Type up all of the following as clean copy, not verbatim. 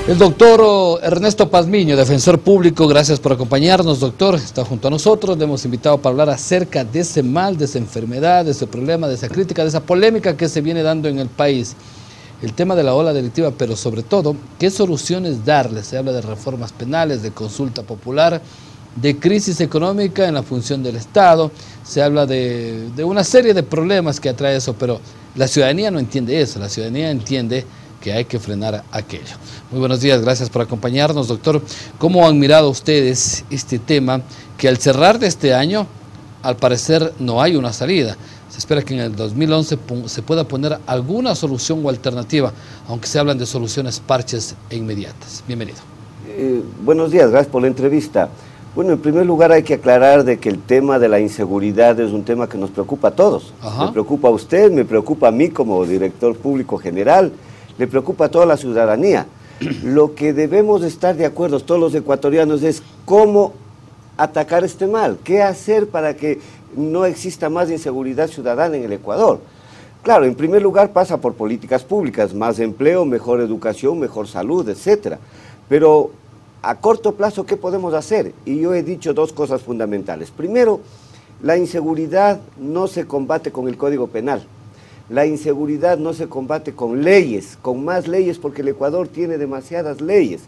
El doctor Ernesto Pazmiño, defensor público, gracias por acompañarnos, doctor. Está junto a nosotros, le hemos invitado para hablar acerca de ese mal, de esa enfermedad, de ese problema, de esa crítica, de esa polémica que se viene dando en el país. El tema de la ola delictiva, pero sobre todo, ¿qué soluciones darle? Se habla de reformas penales, de consulta popular, de crisis económica en la función del Estado, se habla de una serie de problemas que atrae eso, pero la ciudadanía no entiende eso, la ciudadanía entiende que hay que frenar aquello. Muy buenos días, gracias por acompañarnos, doctor. ¿Cómo han mirado ustedes este tema que al cerrar de este año, al parecer no hay una salida? Se espera que en el 2011 se pueda poner alguna solución o alternativa, aunque se hablan de soluciones parches e inmediatas. Bienvenido. Buenos días, gracias por la entrevista. Bueno, en primer lugar hay que aclarar de que el tema de la inseguridad es un tema que nos preocupa a todos. Ajá. Me preocupa a usted, me preocupa a mí como director público general, le preocupa a toda la ciudadanía. Lo que debemos estar de acuerdo todos los ecuatorianos es cómo atacar este mal, qué hacer para que no exista más inseguridad ciudadana en el Ecuador. Claro, en primer lugar pasa por políticas públicas, más empleo, mejor educación, mejor salud, etcétera. Pero a corto plazo, ¿qué podemos hacer? Y yo he dicho dos cosas fundamentales. Primero, la inseguridad no se combate con el Código Penal. La inseguridad no se combate con leyes, con más leyes, porque el Ecuador tiene demasiadas leyes.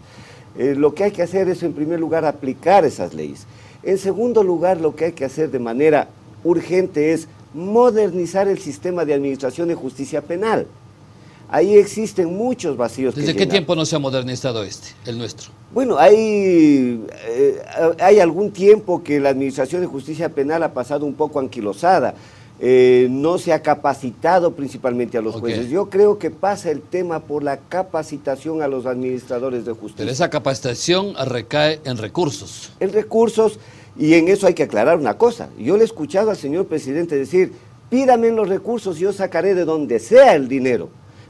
Lo que hay que hacer es, en primer lugar, aplicar esas leyes. En segundo lugar, lo que hay que hacer de manera urgente es modernizar el sistema de administración de justicia penal. Ahí existen muchos vacíos. ¿Desde qué tiempo no se ha modernizado el nuestro? Bueno, hay algún tiempo que la administración de justicia penal ha pasado un poco anquilosada. No se ha capacitado principalmente a los jueces. Yo creo que pasa el tema por la capacitación a los administradores de justicia. Pero esa capacitación recae en recursos. En recursos, y en eso hay que aclarar una cosa. Yo le he escuchado al señor presidente decir, pídame los recursos y yo sacaré de donde sea el dinero.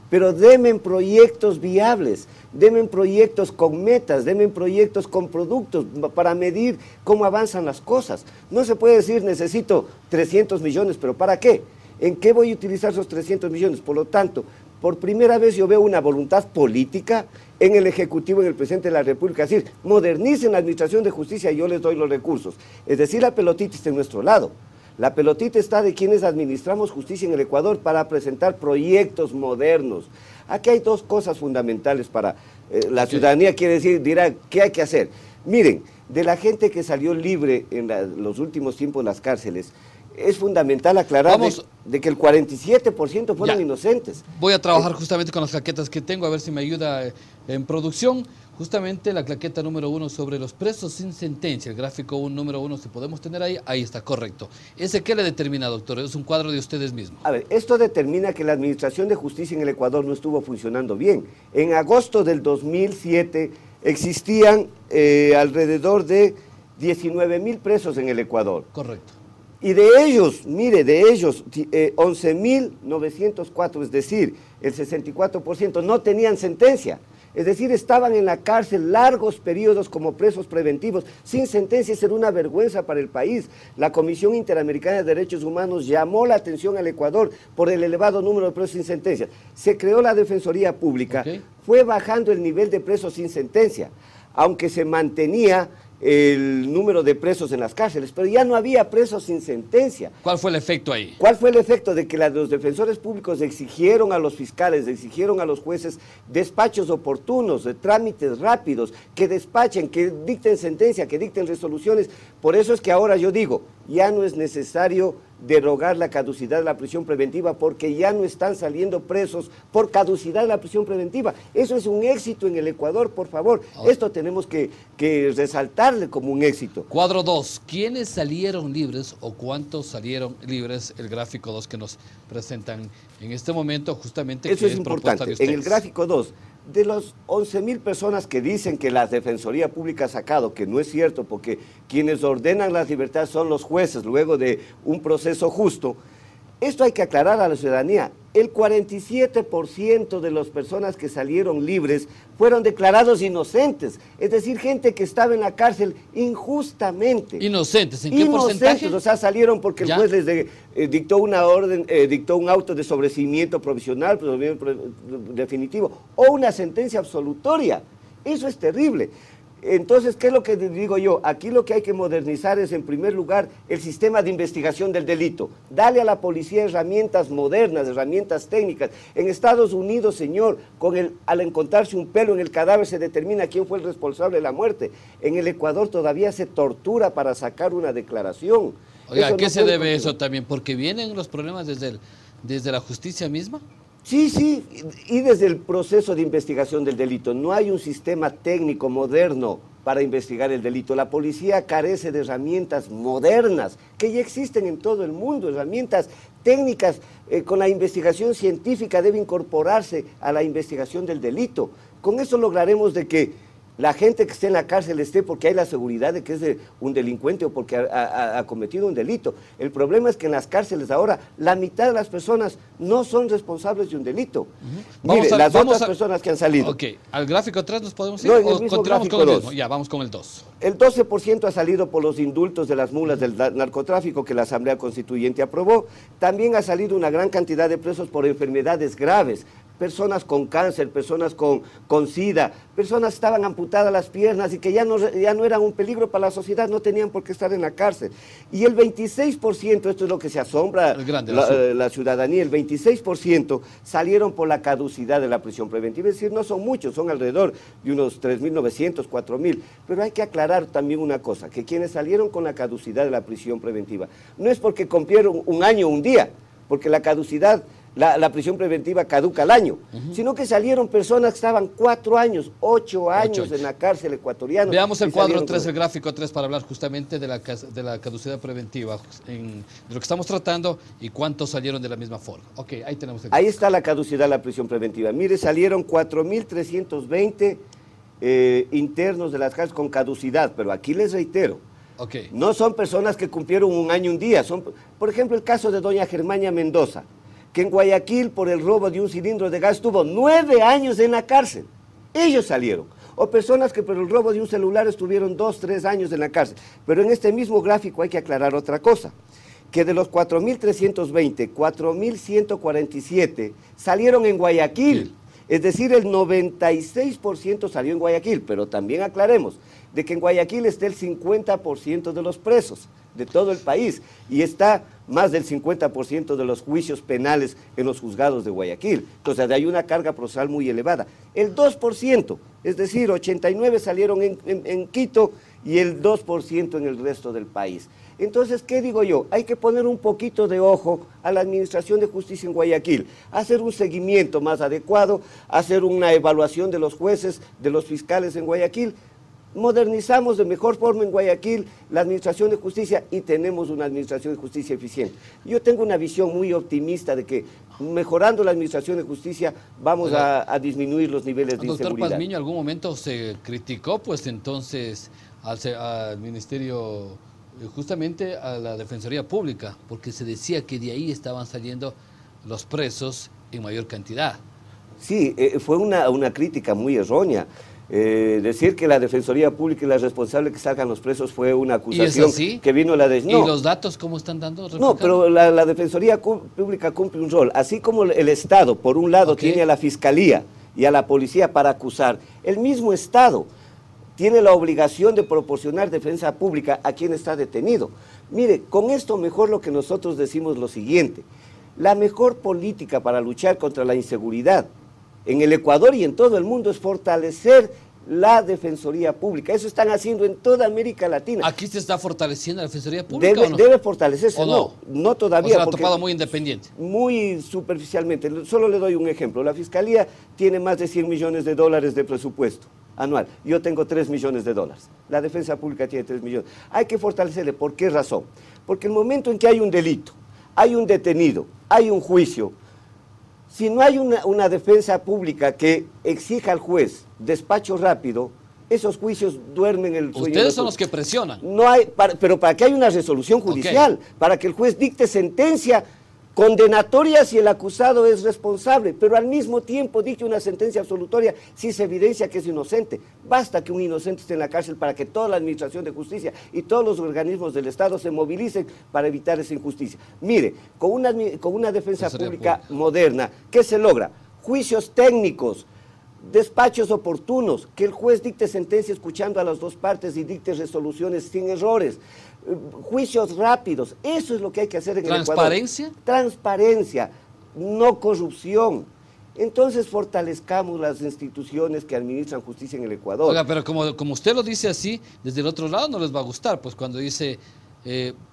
Pero denme proyectos viables, denme proyectos con metas, denme proyectos con productos para medir cómo avanzan las cosas. No se puede decir necesito 300 millones, pero ¿para qué? ¿En qué voy a utilizar esos 300 millones? Por lo tanto, por primera vez yo veo una voluntad política en el Ejecutivo, en el Presidente de la República, es decir, modernicen la administración de justicia y yo les doy los recursos. Es decir, la pelotita está en nuestro lado. La pelotita está de quienes administramos justicia en el Ecuador para presentar proyectos modernos. Aquí hay dos cosas fundamentales para la ciudadanía, dirá, ¿qué hay que hacer? Miren, de la gente que salió libre en los últimos tiempos en las cárceles, es fundamental aclarar de que el 47% fueron inocentes. Voy a trabajar justamente con las claquetas que tengo, a ver si me ayuda en producción. Justamente la claqueta número 1 sobre los presos sin sentencia, el gráfico número 1, si podemos tener ahí está, correcto. ¿Ese qué le determina, doctor? Es un cuadro de ustedes mismos. A ver, esto determina que la administración de justicia en el Ecuador no estuvo funcionando bien. En agosto del 2007 existían alrededor de 19.000 presos en el Ecuador. Correcto. Y de ellos, mire, 11.904, es decir, el 64% no tenían sentencia. Es decir, estaban en la cárcel largos periodos como presos preventivos, sin sentencia. Era una vergüenza para el país. La Comisión Interamericana de Derechos Humanos llamó la atención al Ecuador por el elevado número de presos sin sentencia. Se creó la Defensoría Pública, fue bajando el nivel de presos sin sentencia, aunque se mantenía el número de presos en las cárceles, pero ya no había presos sin sentencia. ¿Cuál fue el efecto ahí? ¿Cuál fue el efecto? De que los defensores públicos exigieron a los fiscales, exigieron a los jueces despachos oportunos, trámites rápidos, que despachen, que dicten sentencia, que dicten resoluciones. Por eso es que ahora yo digo, ya no es necesario derogar la caducidad de la prisión preventiva porque ya no están saliendo presos por caducidad de la prisión preventiva. Eso es un éxito en el Ecuador, por favor. Esto tenemos que resaltarle como un éxito. Cuadro 2, ¿quiénes salieron libres o cuántos salieron libres? El gráfico 2 que nos presentan en este momento justamente. Eso es importante. En el gráfico 2, de los 11.000 personas que dicen que la Defensoría Pública ha sacado, que no es cierto, porque quienes ordenan las libertades son los jueces luego de un proceso justo, esto hay que aclarar a la ciudadanía. El 47% de las personas que salieron libres fueron declarados inocentes, es decir, gente que estaba en la cárcel injustamente. ¿Inocentes? ¿En qué porcentaje? O sea, salieron porque el juez les dictó una orden, dictó un auto de sobreseimiento provisional, definitivo, o una sentencia absolutoria. Eso es terrible. Entonces, ¿qué es lo que digo yo? Aquí lo que hay que modernizar es, en primer lugar, el sistema de investigación del delito. Dale a la policía herramientas modernas, herramientas técnicas. En Estados Unidos, señor, al encontrarse un pelo en el cadáver se determina quién fue el responsable de la muerte. En el Ecuador todavía se tortura para sacar una declaración. Oiga, ¿a qué se debe eso también? ¿Porque vienen los problemas desde la justicia misma? Sí, sí, y desde el proceso de investigación del delito. No hay un sistema técnico moderno para investigar el delito. La policía carece de herramientas modernas que ya existen en todo el mundo, herramientas técnicas. Con la investigación científica debe incorporarse a la investigación del delito. Con eso lograremos de que la gente que esté en la cárcel esté porque hay la seguridad de que es un delincuente o porque ha cometido un delito. El problema es que en las cárceles ahora la mitad de las personas no son responsables de un delito. Mire, las otras personas que han salido. Ok, ¿al gráfico 3 nos podemos ir? No, ¿O continuamos con el mismo? Ya, vamos con el 2. El 12% ha salido por los indultos de las mulas del narcotráfico que la Asamblea Constituyente aprobó. También ha salido una gran cantidad de presos por enfermedades graves. Personas con cáncer, personas con SIDA, personas que estaban amputadas las piernas y que ya no eran un peligro para la sociedad, no tenían por qué estar en la cárcel. Y el 26%, esto es lo que se asombra la ciudadanía, el 26% salieron por la caducidad de la prisión preventiva. Es decir, no son muchos, son alrededor de unos 3.900, 4.000. Pero hay que aclarar también una cosa, que quienes salieron con la caducidad de la prisión preventiva, no es porque cumplieron un año o un día, porque la caducidad... La prisión preventiva caduca al año, sino que salieron personas que estaban 4 años, 8 años en la cárcel ecuatoriana. Veamos el cuadro 3, el gráfico 3, para hablar justamente de la caducidad preventiva, de lo que estamos tratando y cuántos salieron de la misma forma. Ok, ahí tenemos el gráfico. Ahí está la caducidad de la prisión preventiva. Mire, salieron 4.320 internos de las cárceles con caducidad, pero aquí les reitero, no son personas que cumplieron un año, un día. Son, por ejemplo, el caso de doña Germania Mendoza, que en Guayaquil por el robo de un cilindro de gas estuvo 9 años en la cárcel. Ellos salieron. O personas que por el robo de un celular estuvieron 2, 3 años en la cárcel. Pero en este mismo gráfico hay que aclarar otra cosa, que de los 4.320, 4.147 salieron en Guayaquil. Es decir, el 96% salió en Guayaquil, pero también aclaremos de que en Guayaquil está el 50% de los presos de todo el país y está más del 50% de los juicios penales en los juzgados de Guayaquil. Entonces, hay una carga procesal muy elevada. El 2%, es decir, 89 salieron en Quito y el 2% en el resto del país. Entonces, ¿qué digo yo? Hay que poner un poquito de ojo a la Administración de Justicia en Guayaquil, hacer un seguimiento más adecuado, hacer una evaluación de los jueces, de los fiscales en Guayaquil. Modernizamos de mejor forma en Guayaquil la Administración de Justicia y tenemos una Administración de Justicia eficiente. Yo tengo una visión muy optimista de que mejorando la Administración de Justicia vamos a disminuir los niveles de inseguridad. Doctor Pazmiño, en algún momento se criticó pues entonces al Ministerio, justamente a la Defensoría Pública, porque se decía que de ahí estaban saliendo los presos en mayor cantidad. Sí, fue una crítica muy errónea. Decir que la Defensoría Pública es la responsable que salgan los presos fue una acusación que vino la de... No. ¿Y los datos cómo están dando? No, pero la Defensoría Pública cumple un rol. Así como el Estado, por un lado, tiene a la Fiscalía y a la Policía para acusar, el mismo Estado tiene la obligación de proporcionar defensa pública a quien está detenido. Mire, con esto mejor lo que nosotros decimos lo siguiente: la mejor política para luchar contra la inseguridad en el Ecuador y en todo el mundo es fortalecer la Defensoría Pública. Eso están haciendo en toda América Latina. ¿Aquí se está fortaleciendo la Defensoría Pública o no? Debe fortalecerse, no todavía. O sea, topado muy independiente. Muy superficialmente. Solo le doy un ejemplo. La Fiscalía tiene más de $100 millones de presupuesto anual. Yo tengo $3 millones. La Defensa Pública tiene 3 millones. Hay que fortalecerle. ¿Por qué razón? Porque el momento en que hay un delito, hay un detenido, hay un juicio, si no hay una defensa pública que exija al juez despacho rápido, esos juicios duermen el sueño. Ustedes son los que presionan. No hay, pero para que haya una resolución judicial, para que el juez dicte sentencia condenatoria si el acusado es responsable, pero al mismo tiempo dicte una sentencia absolutoria si se evidencia que es inocente. Basta que un inocente esté en la cárcel para que toda la Administración de Justicia y todos los organismos del Estado se movilicen para evitar esa injusticia. Mire, con una defensa pública moderna, ¿qué se logra? Juicios técnicos, despachos oportunos, que el juez dicte sentencia escuchando a las dos partes y dicte resoluciones sin errores, juicios rápidos, eso es lo que hay que hacer en el Ecuador. ¿Transparencia? Transparencia, no corrupción. Entonces fortalezcamos las instituciones que administran justicia en el Ecuador. Oiga, pero como usted lo dice así, desde el otro lado no les va a gustar, pues cuando dice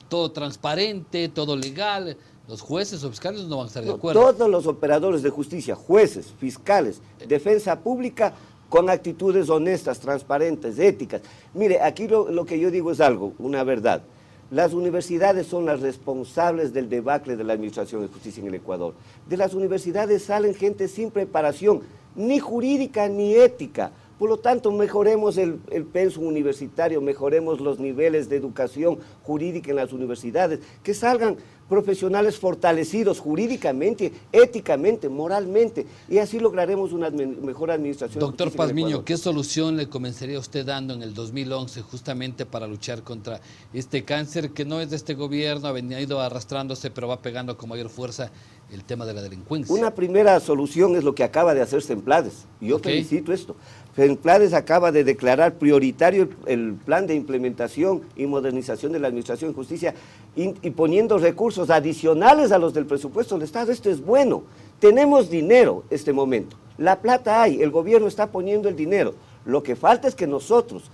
todo transparente, todo legal, los jueces o fiscales no van a estar de acuerdo. Todos los operadores de justicia, jueces, fiscales, defensa pública, con actitudes honestas, transparentes, éticas. Mire, aquí lo que yo digo es algo, una verdad. Las universidades son las responsables del debacle de la administración de justicia en el Ecuador. De las universidades salen gente sin preparación, ni jurídica ni ética. Por lo tanto, mejoremos el pensum universitario, mejoremos los niveles de educación jurídica en las universidades, que salgan profesionales fortalecidos jurídicamente, éticamente, moralmente, y así lograremos una mejor administración. Doctor Pazmiño, ¿qué solución le comenzaría usted dando en el 2011 justamente para luchar contra este cáncer que no es de este gobierno, ha venido arrastrándose, pero va pegando con mayor fuerza el tema de la delincuencia? Una primera solución es lo que acaba de hacer Semplades, y yo felicito esto. Semplades acaba de declarar prioritario el plan de implementación y modernización de la Administración de Justicia y poniendo recursos adicionales a los del presupuesto del Estado. Esto es bueno. Tenemos dinero en este momento. La plata hay, el gobierno está poniendo el dinero. Lo que falta es que nosotros,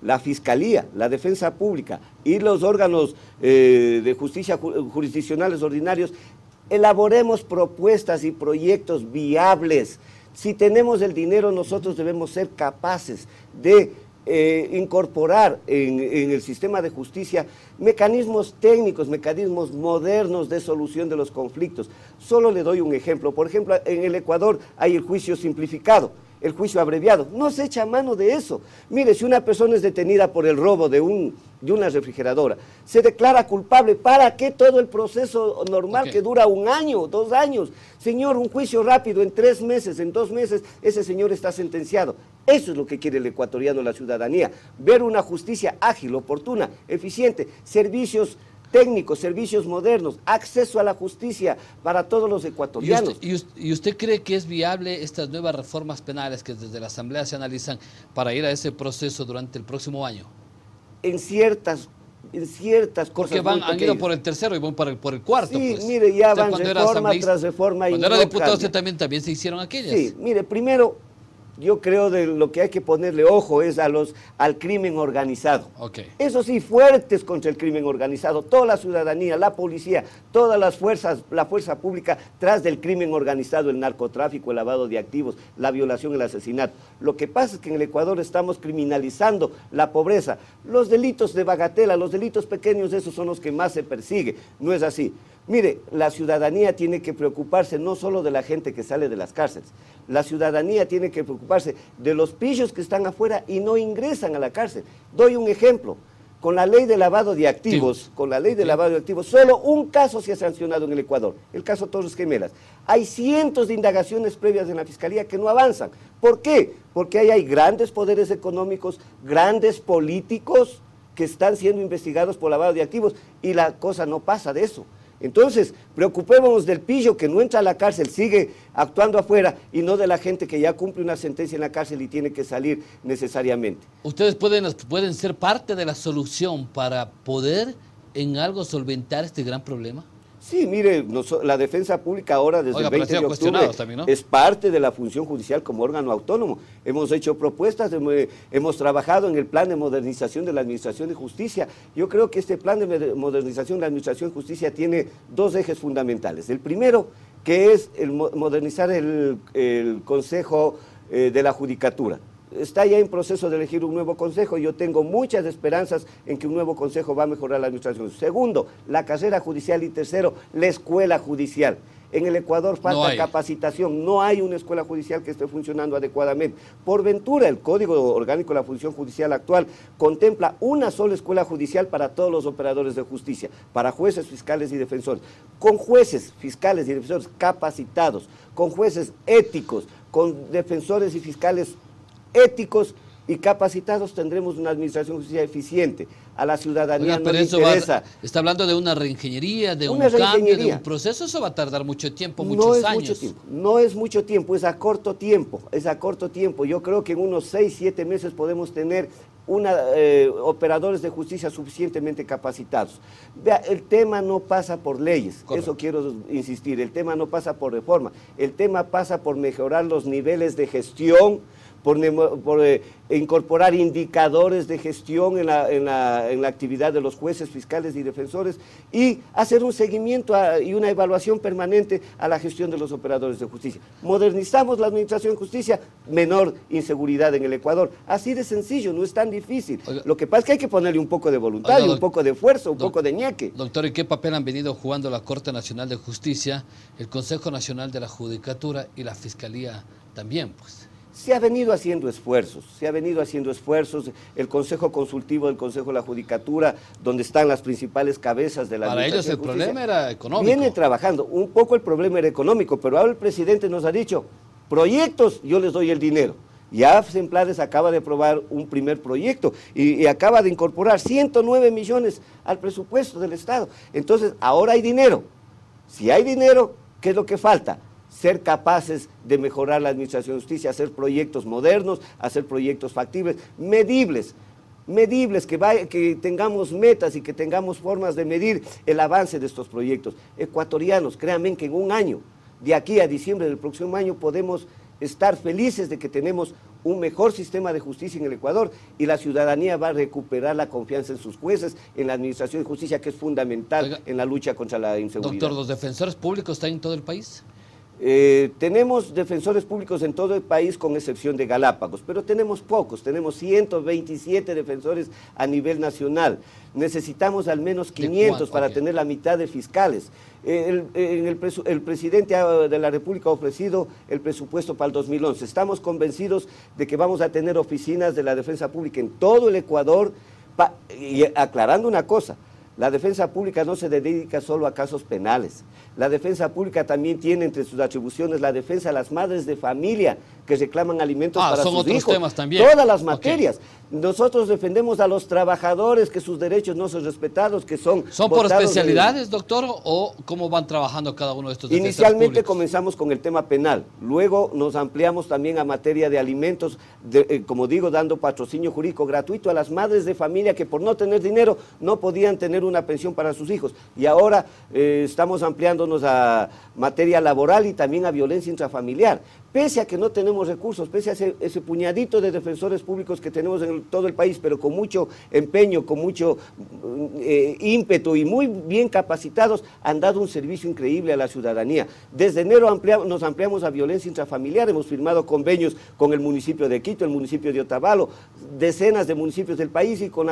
la Fiscalía, la Defensa Pública y los órganos de justicia jurisdiccionales ordinarios, elaboremos propuestas y proyectos viables. Si tenemos el dinero, nosotros debemos ser capaces de incorporar en el sistema de justicia mecanismos técnicos, mecanismos modernos de solución de los conflictos. Solo le doy un ejemplo. Por ejemplo, en el Ecuador hay el juicio simplificado, el juicio abreviado. No se echa mano de eso. Mire, si una persona es detenida por el robo de una refrigeradora, se declara culpable. ¿Para qué todo el proceso normal que dura 1 año, 2 años? Señor, un juicio rápido en 3 meses, en 2 meses, ese señor está sentenciado. Eso es lo que quiere el ecuatoriano, la ciudadanía. Ver una justicia ágil, oportuna, eficiente, servicios técnicos, servicios modernos, acceso a la justicia para todos los ecuatorianos. ¿Y usted cree que es viable estas nuevas reformas penales que desde la Asamblea se analizan para ir a ese proceso durante el próximo año? En ciertas cosas. Porque han ido por el tercero y van por el cuarto. Sí, pues. mire, ya van reforma tras reforma. Cuando era diputado usted también se hicieron aquellas. Sí, mire, primero, yo creo de lo que hay que ponerle ojo es al crimen organizado. Eso sí, fuertes contra el crimen organizado, toda la ciudadanía, la policía, todas las fuerzas, la fuerza pública tras del crimen organizado, el narcotráfico, el lavado de activos, la violación, el asesinato. Lo que pasa es que en el Ecuador estamos criminalizando la pobreza, los delitos de bagatela, los delitos pequeños, esos son los que más se persigue. No es así. Mire, la ciudadanía tiene que preocuparse no solo de la gente que sale de las cárceles, la ciudadanía tiene que preocuparse de los pillos que están afuera y no ingresan a la cárcel. Doy un ejemplo, con la ley de lavado de activos, solo un caso se ha sancionado en el Ecuador, el caso Torres Gemelas. Hay cientos de indagaciones previas en la Fiscalía que no avanzan. ¿Por qué? Porque ahí hay grandes poderes económicos, grandes políticos que están siendo investigados por lavado de activos y la cosa no pasa de eso. Entonces, preocupémonos del pillo que no entra a la cárcel, sigue actuando afuera, y no de la gente que ya cumple una sentencia en la cárcel y tiene que salir necesariamente. ¿Ustedes pueden ser parte de la solución para poder en algo solventar este gran problema? Sí, mire, la defensa pública ahora desde el 20 de octubre también, ¿no? Es parte de la función judicial como órgano autónomo. Hemos hecho propuestas, hemos trabajado en el plan de modernización de la Administración de Justicia. Yo creo que este plan de modernización de la Administración de Justicia tiene 2 ejes fundamentales. El primero, que es modernizar el Consejo de la Judicatura. Está ya en proceso de elegir un nuevo consejo y yo tengo muchas esperanzas en que un nuevo consejo va a mejorar la administración. Segundo, la carrera judicial, y tercero, la escuela judicial. En el Ecuador falta capacitación, no hay una escuela judicial que esté funcionando adecuadamente. Por ventura, el Código Orgánico de la Función Judicial actual contempla una sola escuela judicial para todos los operadores de justicia, para jueces, fiscales y defensores, con jueces, fiscales y defensores capacitados, con jueces éticos, con defensores y fiscales éticos y capacitados tendremos una administración de justicia eficiente. A la ciudadanía Oiga, pero no le eso interesa. está hablando de una reingeniería, de Una un cambio, de reingeniería. un proceso, eso va a tardar mucho tiempo, No muchos es años. mucho tiempo, no es mucho tiempo, es a corto tiempo, es a corto tiempo. Yo creo que en unos 6, 7 meses podemos tener operadores de justicia suficientemente capacitados. Vea, el tema no pasa por leyes, Correcto. Eso quiero insistir, el tema no pasa por reforma, el tema pasa por mejorar los niveles de gestión, por incorporar indicadores de gestión en la actividad de los jueces, fiscales y defensores y hacer un seguimiento y una evaluación permanente a la gestión de los operadores de justicia. Modernizamos la administración de justicia, menor inseguridad en el Ecuador. Así de sencillo, no es tan difícil. Oiga, lo que pasa es que hay que ponerle un poco de voluntad y un poco de esfuerzo, un poco de ñeque. Doctor, ¿y qué papel han venido jugando la Corte Nacional de Justicia, el Consejo Nacional de la Judicatura y la Fiscalía también, pues? Se ha venido haciendo esfuerzos, el Consejo Consultivo del Consejo de la Judicatura, donde están las principales cabezas de la Para ellos el administración de justicia, problema era económico. viene trabajando, un poco el problema era económico, pero ahora el presidente nos ha dicho, proyectos, yo les doy el dinero. Ya Semplares acaba de aprobar un primer proyecto y acaba de incorporar 109 millones al presupuesto del Estado. Entonces, ahora hay dinero. Si hay dinero, ¿qué es lo que falta? Ser capaces de mejorar la administración de justicia, hacer proyectos modernos, hacer proyectos factibles, medibles, que tengamos metas y que tengamos formas de medir el avance de estos proyectos. Ecuatorianos, créanme que en un año, de aquí a diciembre del próximo año, podemos estar felices de que tenemos un mejor sistema de justicia en el Ecuador y la ciudadanía va a recuperar la confianza en sus jueces, en la administración de justicia, que es fundamental. Oiga, en la lucha contra la inseguridad. Doctor, ¿los defensores públicos están en todo el país? Tenemos defensores públicos en todo el país con excepción de Galápagos, pero tenemos pocos, tenemos 127 defensores a nivel nacional. Necesitamos al menos 500 para tener la mitad de fiscales. El presidente de la República ha ofrecido el presupuesto para el 2011. Estamos convencidos de que vamos a tener oficinas de la defensa pública en todo el Ecuador, y aclarando una cosa, la defensa pública no se dedica solo a casos penales. La defensa pública también tiene entre sus atribuciones la defensa de las madres de familia que reclaman alimentos para sus hijos. Son otros temas también. Todas las materias. Nosotros defendemos a los trabajadores, que sus derechos no son respetados, que son... ¿Son por especialidades, doctor, o cómo van trabajando cada uno de estos defensores Inicialmente públicos? Comenzamos con el tema penal, luego nos ampliamos también a materia de alimentos, como digo, dando patrocinio jurídico gratuito a las madres de familia que por no tener dinero no podían tener una pensión para sus hijos. Y ahora estamos ampliándonos a materia laboral y también a violencia intrafamiliar. Pese a que no tenemos recursos, pese a ese puñadito de defensores públicos que tenemos en todo el país, pero con mucho empeño, con mucho ímpetu y muy bien capacitados, han dado un servicio increíble a la ciudadanía. Desde enero nos ampliamos a violencia intrafamiliar, hemos firmado convenios con el municipio de Quito, el municipio de Otavalo, decenas de municipios del país y con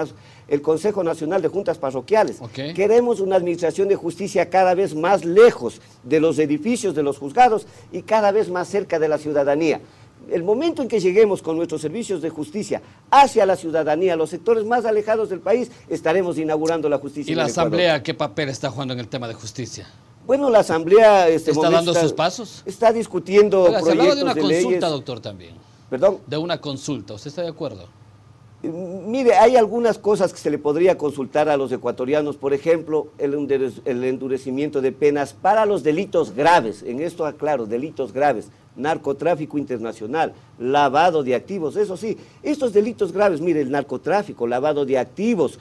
el Consejo Nacional de Juntas Parroquiales. Okay. Queremos una administración de justicia cada vez más lejos de los edificios de los juzgados y cada vez más cerca de la ciudadanía. El momento en que lleguemos con nuestros servicios de justicia hacia la ciudadanía, los sectores más alejados del país, estaremos inaugurando la justicia. ¿Y la Asamblea qué papel está jugando en el tema de justicia? Bueno, la Asamblea ¿Está dando sus pasos? Está discutiendo proyectos de leyes. Se hablaba de una consulta, doctor, también. ¿Perdón? De una consulta, ¿usted está de acuerdo? Mire, hay algunas cosas que se le podría consultar a los ecuatorianos, por ejemplo, el endurecimiento de penas para los delitos graves, en esto aclaro, delitos graves, narcotráfico internacional, lavado de activos, eso sí, estos delitos graves, mire, el narcotráfico, lavado de activos,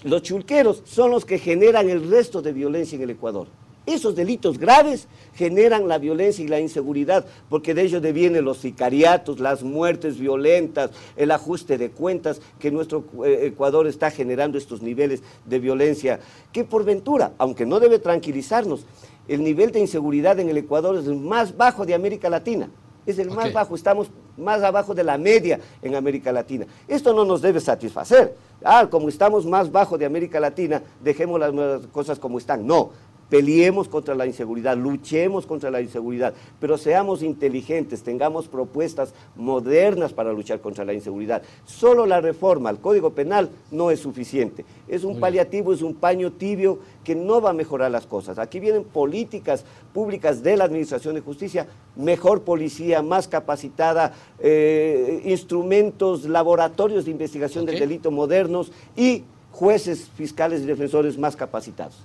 los chulqueros son los que generan el resto de violencia en el Ecuador. Esos delitos graves generan la violencia y la inseguridad, porque de ello devienen los sicariatos, las muertes violentas, el ajuste de cuentas, que nuestro Ecuador está generando estos niveles de violencia, que por ventura, aunque no debe tranquilizarnos, el nivel de inseguridad en el Ecuador es el más bajo de América Latina. Es el más bajo, estamos más abajo de la media en América Latina. Esto no nos debe satisfacer. Como estamos más bajo de América Latina, dejemos las cosas como están. No. Peleemos contra la inseguridad, luchemos contra la inseguridad, pero seamos inteligentes, tengamos propuestas modernas para luchar contra la inseguridad. Solo la reforma al Código Penal no es suficiente. Es un paliativo, es un paño tibio que no va a mejorar las cosas. Aquí vienen políticas públicas de la Administración de Justicia, mejor policía, más capacitada, instrumentos, laboratorios de investigación del delito modernos y jueces, fiscales y defensores más capacitados.